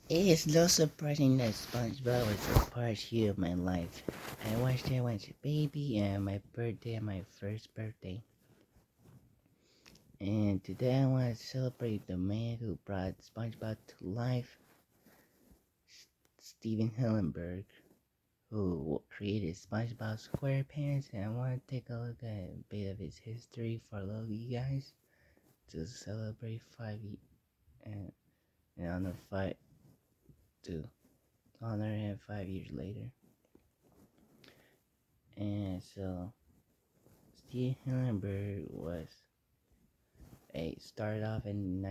It is no surprising that SpongeBob was a part here of my life. I watched it when I was a baby and my birthday and my first birthday. And today I want to celebrate the man who brought SpongeBob to life, Steven Hillenburg, who created SpongeBob SquarePants. And I want to take a look at a bit of his history for all of you guys to celebrate and, and honor to honor him 5 years later. And so Steve Hillenburg started off in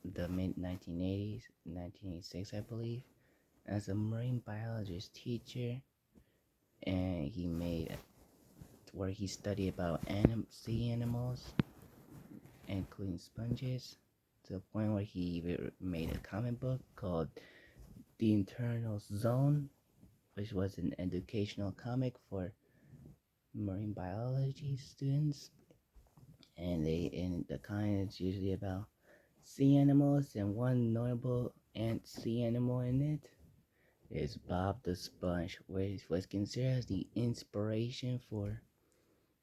the mid 1980s, 1986 I believe, as a marine biologist teacher, and he made where he studied about sea animals, including sponges, to the point where he made a comic book called The Internal Zone, which was an educational comic for marine biology students, and the kind is usually about sea animals, and one notable ant sea animal in it is Bob the Sponge, which was considered as the inspiration for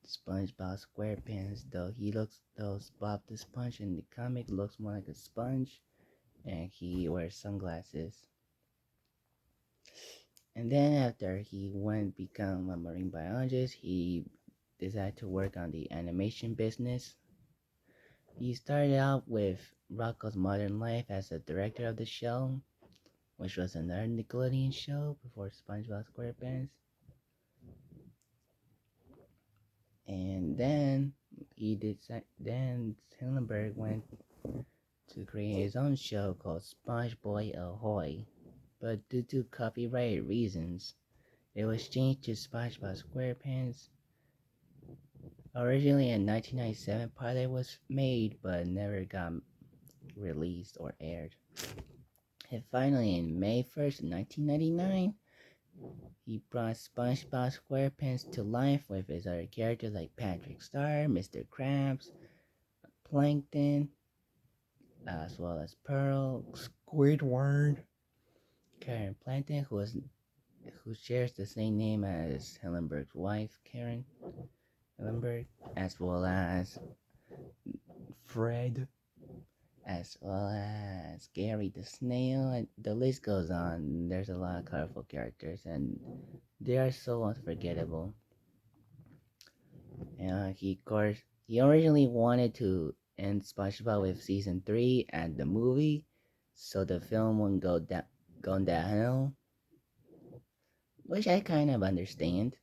SpongeBob SquarePants. Though Bob the Sponge in the comic looks more like a sponge, and he wears sunglasses. And then after he went become a marine biologist, he decided to work on the animation business. He started out with Rocko's Modern Life as the director of the show, which was another Nickelodeon show before SpongeBob SquarePants. And then then Hillenburg went to create his own show called SpongeBob Ahoy, but due to copyright reasons, it was changed to SpongeBob SquarePants. Originally in 1997, pilot was made but never got released or aired. And finally, in May 1st, 1999, he brought SpongeBob SquarePants to life with his other characters like Patrick Star, Mr. Krabs, Plankton, as well as Pearl, Squidward, Karen Plankton, who shares the same name as Hillenburg's wife, Karen Hillenburg, as well as Fred, as well as Gary the Snail, and the list goes on. There's a lot of colorful characters, and they are so unforgettable. He originally wanted to end SpongeBob with season 3 and the movie, so the film wouldn't go downhill, which I kind of understand,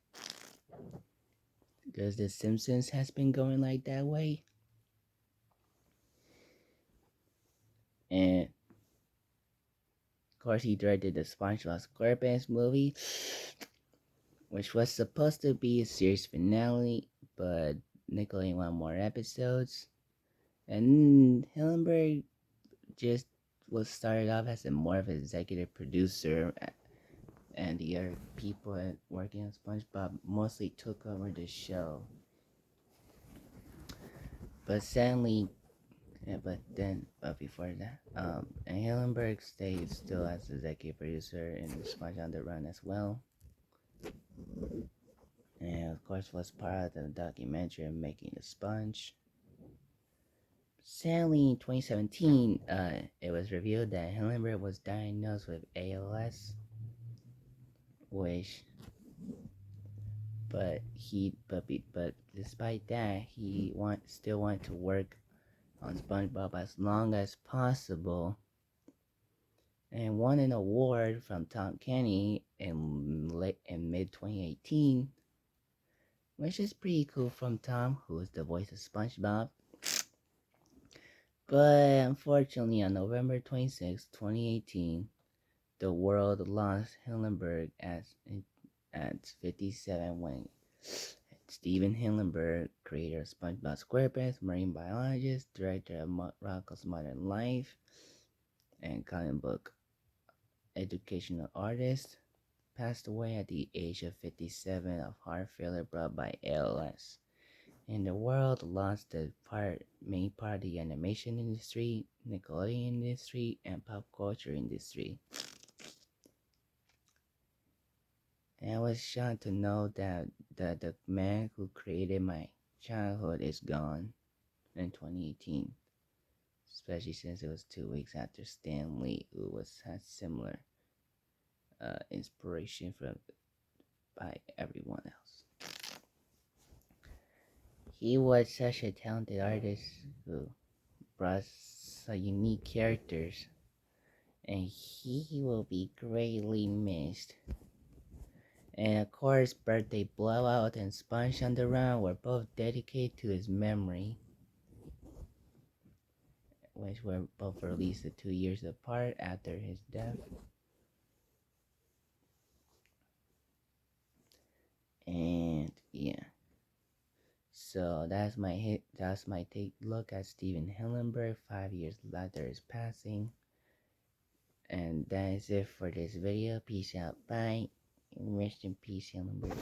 because The Simpsons has been going like that way. And of course, he directed the SpongeBob SquarePants movie, which was supposed to be a series finale, but Nickelodeon wanted more episodes. And Hillenburg just was started off as more of an executive producer, and the other people working on SpongeBob mostly took over the show. But sadly, but before that, and Hillenburg stayed still as executive producer in Sponge on the Run as well, and of course was part of the documentary Making the Sponge. Sadly, in 2017, it was revealed that Hillenburg was diagnosed with ALS, which, but despite that, he still wanted to work on SpongeBob as long as possible, and won an award from Tom Kenny in mid 2018, which is pretty cool from Tom, who is the voice of SpongeBob. But unfortunately, on November 26, 2018, the world lost Hillenburg at 57 when Steven Hillenburg, creator of SpongeBob SquarePants, marine biologist, director of Rocko's Modern Life, and comic book educational artist, passed away at the age of 57 of heart failure brought by ALS. And the world lost the main part of the animation industry, Nickelodeon industry, and pop culture industry. And I was shocked to know that the man who created my childhood is gone in 2018, especially since it was 2 weeks after Stan Lee, who had similar inspiration from by everyone else. He was such a talented artist who brought unique characters, and he will be greatly missed. And of course, Birthday Blowout and Sponge on the Run were both dedicated to his memory, which were both released 2 years apart after his death. And yeah, so that's my take look at Steven Hillenburg 5 years after his passing. And that is it for this video. Peace out, bye. Rest in peace, Hillenburg.